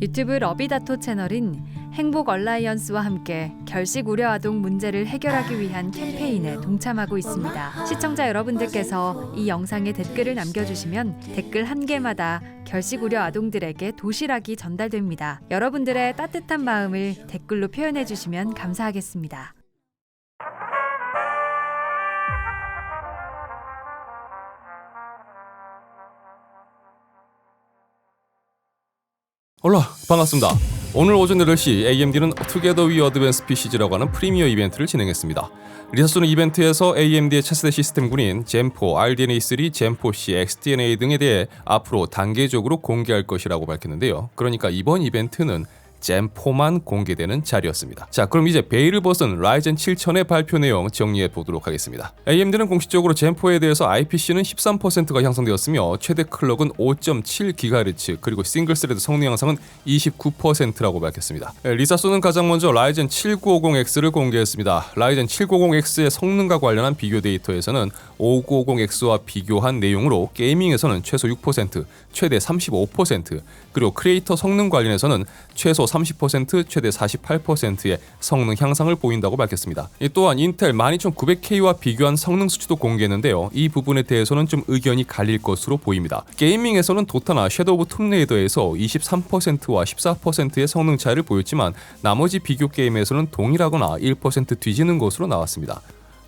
유튜브 러비다토 채널인 행복 얼라이언스와 함께 결식 우려 아동 문제를 해결하기 위한 캠페인에 동참하고 있습니다. 시청자 여러분들께서 이 영상에 댓글을 남겨주시면 댓글 한 개마다 결식 우려 아동들에게 도시락이 전달됩니다. 여러분들의 따뜻한 마음을 댓글로 표현해 주시면 감사하겠습니다. 올라 반갑습니다. 오늘 오전 8시 AMD는 Together We Advance PC라고 하는 프리미어 이벤트를 진행했습니다. 리사소는 이벤트에서 AMD의 차세대 시스템군인 젠4, RDNA3, 젠4C, XDNA 등에 대해 앞으로 단계적으로 공개할 것이라고 밝혔는데요. 그러니까 이번 이벤트는 젠4만 공개되는 자리였습니다. 자, 그럼 이제 베일을 벗은 라이젠 7000의 발표 내용 정리해 보도록 하겠습니다. AMD는 공식적으로 젠4에 대해서 IPC는 13%가 향상되었으며 최대 클럭은 5.7GHz 그리고 싱글 스레드 성능 향상은 29%라고 밝혔습니다. 리사소는 가장 먼저 라이젠 7950X를 공개했습니다. 라이젠 7950X의 성능과 관련한 비교 데이터에서는 5950X와 비교한 내용으로 게이밍에서는 최소 6%, 최대 35%, 그리고 크리에이터 성능 관련해서는 최소 30%, 최대 48%의 성능 향상을 보인다고 밝혔습니다. 또한 인텔 12900K와 비교한 성능 수치도 공개했는데요. 이 부분에 대해서는 좀 의견이 갈릴 것으로 보입니다. 게이밍에서는 도타나 섀도우 오브 툼레이더에서 23%와 14%의 성능 차이를 보였지만 나머지 비교 게임에서는 동일하거나 1% 뒤지는 것으로 나왔습니다.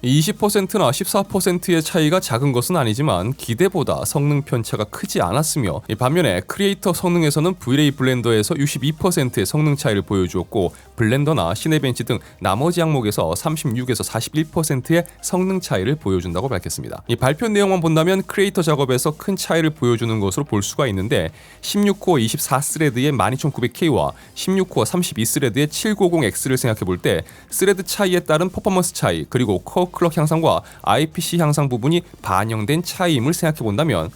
20%나 14%의 차이가 작은 것은 아니지만 기대보다 성능 편차가 크지 않았으며 반면에 크리에이터 성능에서는 V-Ray 블렌더에서 62%의 성능 차이를 보여주었고 블렌더나 시네벤치 등 나머지 항목에서 36에서 41%의 성능 차이를 보여준다고 밝혔습니다. 이 발표 내용만 본다면 크리에이터 작업에서 큰 차이를 보여주는 것으로 볼 수가 있는데 16코어 24스레드의 12900K와 16코어 32스레드의 790X를 생각해볼 때 스레드 차이에 따른 퍼포먼스 차이 그리고 코어 클럭 향상과 IPC 향상 부분이 반영된 차이임을 생각해본다면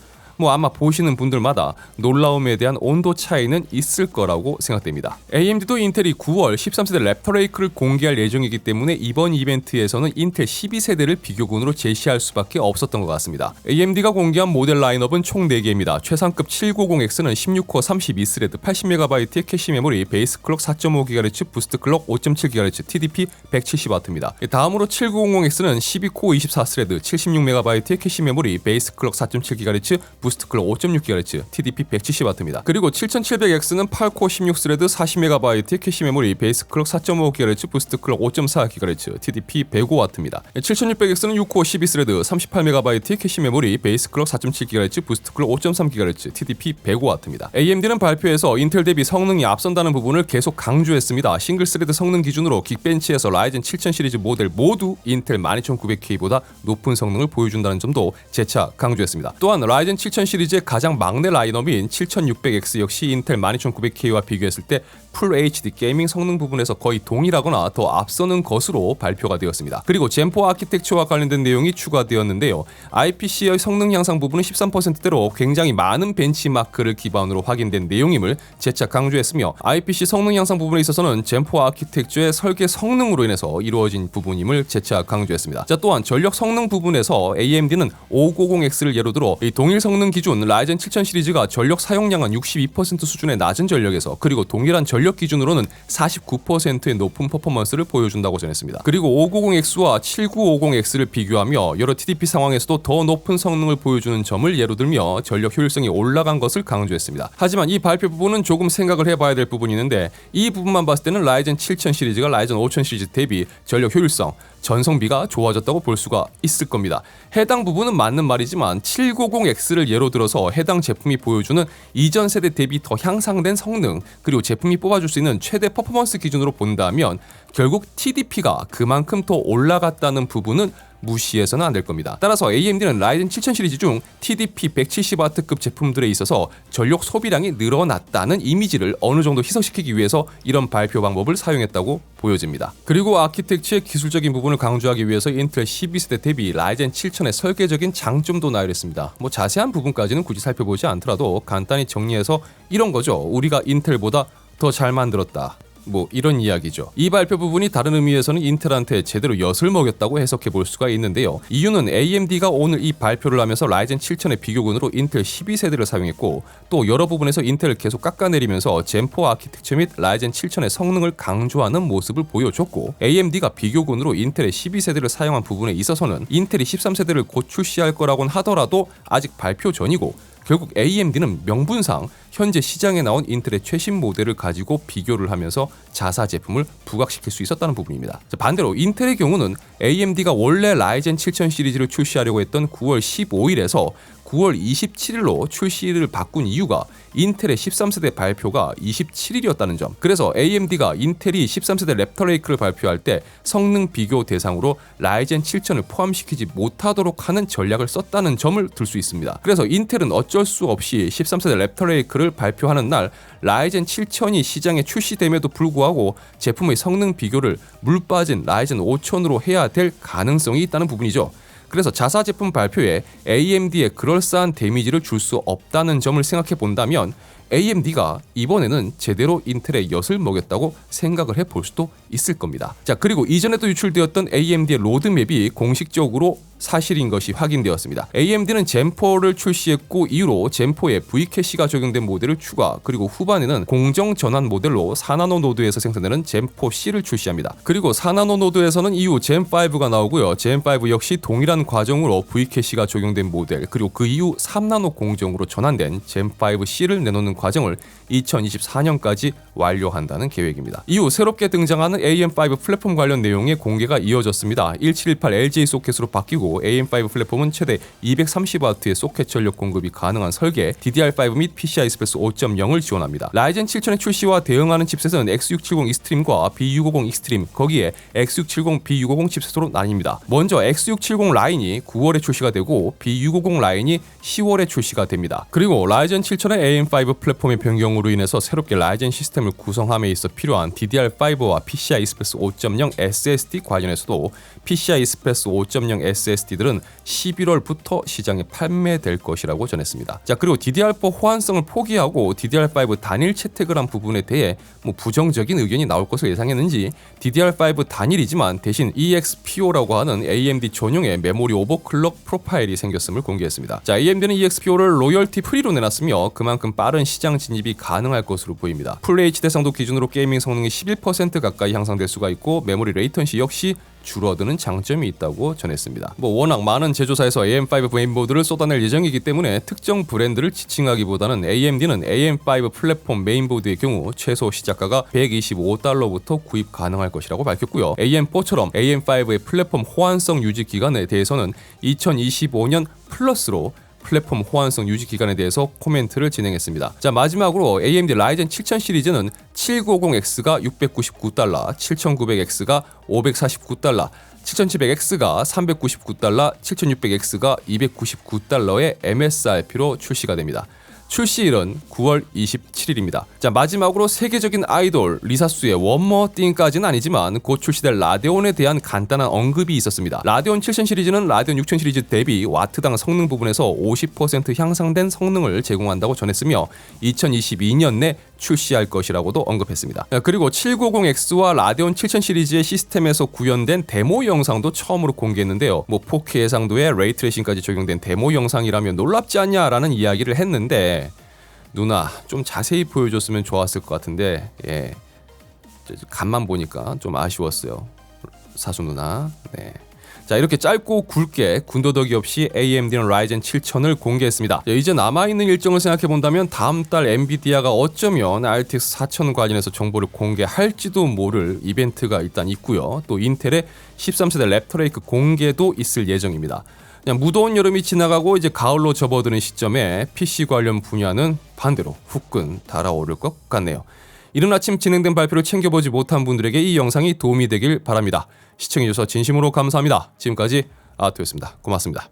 아마 보시는 분들마다 놀라움에 대한 온도 차이는 있을 거라고 생각됩니다. AMD도 인텔이 9월 13세대 랩터 레이크를 공개할 예정이기 때문에 이번 이벤트에서는 인텔 12세대를 비교군으로 제시할 수밖에 없었던 것 같습니다. AMD가 공개한 모델 라인업은 총 4개입니다. 최상급 790X는 16코어 32스레드 80MB의 캐시 메모리, 베이스 클럭 4.5GHz, 부스트 클럭 5.7GHz, TDP 170W입니다. 다음으로 7900X는 12코어 24스레드 76MB의 캐시 메모리, 베이스 클럭 4.7GHz, 부스트 클럭 5.6GHz, TDP 170W입니다. 그리고 7700X는 8코어 16스레드 40MB의 캐시 메모리, 베이스 클럭 4.5GHz, 부스트 클럭 5.4GHz, TDP 105W입니다. 7600X는 6코어 12스레드 38MB의 캐시 메모리, 베이스 클럭 4.7GHz, 부스트 클럭 5.3GHz, TDP 105W입니다. AMD는 발표에서 인텔 대비 성능이 앞선다는 부분을 계속 강조했습니다. 싱글 스레드 성능 기준으로 긱벤치에서 라이젠 7000 시리즈 모델 모두 인텔 12900K보다 높은 성능을 보여준다는 점도 재차 강조했습니다. 또한 라이젠 7000 시리즈의 가장 막내 라인업인 7600X 역시 인텔 12900K와 비교했을 때 풀 HD 게이밍 성능 부분에서 거의 동일하거나 더 앞서는 것으로 발표가 되었습니다. 그리고 젠4 아키텍처와 관련된 내용이 추가되었는데요. IPC의 성능 향상 부분은 13%대로 굉장히 많은 벤치마크를 기반으로 확인된 내용임을 재차 강조했으며 IPC 성능 향상 부분에 있어서는 젠4 아키텍처의 설계 성능으로 인해서 이루어진 부분임을 재차 강조했습니다. 또한 전력 성능 부분에서 AMD는 590X를 예로 들어 이 동일 성능 기준 라이젠 7000 시리즈가 전력 사용량은 62% 수준의 낮은 전력에서 그리고 동일한 전력 기준으로는 49%의 높은 퍼포먼스를 보여준다고 전했습니다. 그리고 590X와 7950X를 비교하며 여러 TDP 상황에서도 더 높은 성능을 보여주는 점을 예로 들며 전력 효율성이 올라간 것을 강조했습니다. 하지만 이 발표 부분은 조금 생각을 해봐야 될 부분이 있는데 이 부분만 봤을 때는 라이젠 7000 시리즈가 라이젠 5000 시리즈 대비 전력 효율성, 전성비가 좋아졌다고 볼 수가 있을 겁니다. 해당 부분은 맞는 말이지만 790X를 예로 들어서 해당 제품이 보여주는 이전 세대 대비 더 향상된 성능 그리고 제품이 뽑아줄 수 있는 최대 퍼포먼스 기준으로 본다면 결국 TDP가 그만큼 더 올라갔다는 부분은 무시해서는 안 될 겁니다. 따라서 AMD는 라이젠 7000 시리즈 중 TDP 170W급 제품들에 있어서 전력 소비량이 늘어났다는 이미지를 어느 정도 희석시키기 위해서 이런 발표 방법을 사용했다고 보여집니다. 그리고 아키텍처의 기술적인 부분을 강조하기 위해서 인텔 12세대 대비 라이젠 7000의 설계적인 장점도 나열했습니다. 자세한 부분까지는 굳이 살펴보지 않더라도 간단히 정리해서 이런 거죠. 우리가 인텔보다 더 잘 만들었다. 뭐 이런 이야기죠. 이 발표 부분이 다른 의미에서는 인텔한테 제대로 엿을 먹였다고 해석해 볼 수가 있는데요. 이유는 AMD가 오늘 이 발표를 하면서 라이젠 7000의 비교군으로 인텔 12세대를 사용했고 또 여러 부분에서 인텔을 계속 깎아내리면서 젠4 아키텍처 및 라이젠 7000의 성능을 강조하는 모습을 보여줬고 AMD가 비교군으로 인텔의 12세대를 사용한 부분에 있어서는 인텔이 13세대를 곧 출시할 거라고는 하더라도 아직 발표 전이고 결국 AMD는 명분상 현재 시장에 나온 인텔의 최신 모델을 가지고 비교를 하면서 자사 제품을 부각시킬 수 있었다는 부분입니다. 반대로 인텔의 경우는 AMD가 원래 라이젠 7000 시리즈를 출시하려고 했던 9월 15일에서 9월 27일로 출시를 바꾼 이유가 인텔의 13세대 발표가 27일이었다는 점. 그래서 AMD가 인텔이 13세대 랩터 레이크를 발표할 때 성능 비교 대상으로 라이젠 7000을 포함시키지 못하도록 하는 전략을 썼다는 점을 들 수 있습니다. 그래서 인텔은 어쩔 수 없이 13세대 랩터 레이크를 발표하는 날 라이젠 7000이 시장에 출시됨에도 불구하고 제품의 성능 비교를 물 빠진 라이젠 5000으로 해야 될 가능성이 있다는 부분이죠. 그래서 자사 제품 발표에 AMD에 그럴싸한 데미지를 줄 수 없다는 점을 생각해 본다면 AMD가 이번에는 제대로 인텔의 엿을 먹였다고 생각을 해볼 수도 있을 겁니다. 자, 그리고 이전에도 유출되었던 AMD의 로드맵이 공식적으로 사실인 것이 확인되었습니다. AMD는 젠4를 출시했고 이후로 젠4에 V캐시가 적용된 모델을 추가, 그리고 후반에는 공정 전환 모델로 4나노 노드에서 생산되는 젠4C를 출시합니다. 그리고 4나노 노드에서는 이후 젠5가 나오고요. 젠5 역시 동일한 과정으로 V캐시가 적용된 모델, 그리고 그 이후 3나노 공정으로 전환된 젠5C를 내놓는 과정을 2024년까지 완료한다는 계획입니다. 이후 새롭게 등장하는 AM5 플랫폼 관련 내용의 공개가 이어졌습니다. 1718 LJ 소켓으로 바뀌고 AM5 플랫폼은 최대 230W의 소켓 전력 공급이 가능한 설계, DDR5 및 PCI Express 5.0을 지원합니다. 라이젠 7000의 출시와 대응하는 칩셋은 X670 익스트림과 B650 익스트림, 거기에 X670 B650 칩셋으로 나뉩니다. 먼저 X670 라인이 9월에 출시가 되고 B650 라인이 10월에 출시가 됩니다. 그리고 라이젠 7000의 AM5 플랫폼의 변경으로 인해서 새롭게 라이젠 시스템을 구성함에 있어 필요한 DDR5와 PCI Express 5.0 SSD 관련해서도 PCI Express 5.0 SSD들은 11월부터 시장에 판매될 것이라고 전했습니다. 자, 그리고 DDR4 호환성을 포기하고 DDR5 단일 채택을 한 부분에 대해 부정적인 의견이 나올 것을 예상했는지 DDR5 단일이지만 대신 EXPO라고 하는 AMD 전용의 메모리 오버클럭 프로파일이 생겼음을 공개했습니다. 자, AMD는 EXPO를 로열티 프리로 내놨으며 그만큼 빠른 시장 진입이 가능할 것으로 보입니다. 풀 HD 상도 기준으로 게이밍 성능이 11% 가까이 향상될 수가 있고 메모리 레이턴시 역시 줄어드는 장점이 있다고 전했습니다. 워낙 많은 제조사에서 AM5 메인보드를 쏟아낼 예정이기 때문에 특정 브랜드를 지칭하기보다는 AMD는 AM5 플랫폼 메인보드의 경우 최소 시작가가 $125부터 구입 가능할 것이라고 밝혔고요. AM4처럼 AM5의 플랫폼 호환성 유지 기간에 대해서는 2025년 플러스로 플랫폼 호환성 유지 기간에 대해서 코멘트를 진행했습니다. 자, 마지막으로 AMD 라이젠 7000 시리즈는 7950X가 $699, 7900X가 $549, 7700X가 $399, 7600X가 $299의 MSRP로 출시가 됩니다. 출시일은 9월 27일입니다. 자, 마지막으로 세계적인 아이돌 리사수의 One More Thing까지는 아니지만 곧 출시될 라데온에 대한 간단한 언급이 있었습니다. 라데온 7000 시리즈는 라데온 6000 시리즈 대비 와트당 성능 부분에서 50% 향상된 성능을 제공한다고 전했으며 2022년 내 출시할 것이라고도 언급했습니다. 그리고 790X와 라데온 7000 시리즈의 시스템에서 구현된 데모 영상도 처음으로 공개했는데요. 4K 해상도에 레이트레이싱까지 적용된 데모 영상이라면 놀랍지 않냐라는 이야기를 했는데 누나 좀 자세히 보여줬으면 좋았을 것 같은데 간만 보니까 좀 아쉬웠어요. 사수 누나. 네. 자, 이렇게 짧고 굵게 군더더기 없이 AMD는 라이젠 7000을 공개했습니다. 이제 남아있는 일정을 생각해본다면 다음 달 엔비디아가 어쩌면 RTX 4000 관련해서 정보를 공개할지도 모를 이벤트가 일단 있고요. 또 인텔의 13세대 랩터 레이크 공개도 있을 예정입니다. 그냥 무더운 여름이 지나가고 이제 가을로 접어드는 시점에 PC 관련 분야는 반대로 후끈 달아오를 것 같네요. 이른 아침 진행된 발표를 챙겨보지 못한 분들에게 이 영상이 도움이 되길 바랍니다. 시청해주셔서 진심으로 감사합니다. 지금까지 아토였습니다. 고맙습니다.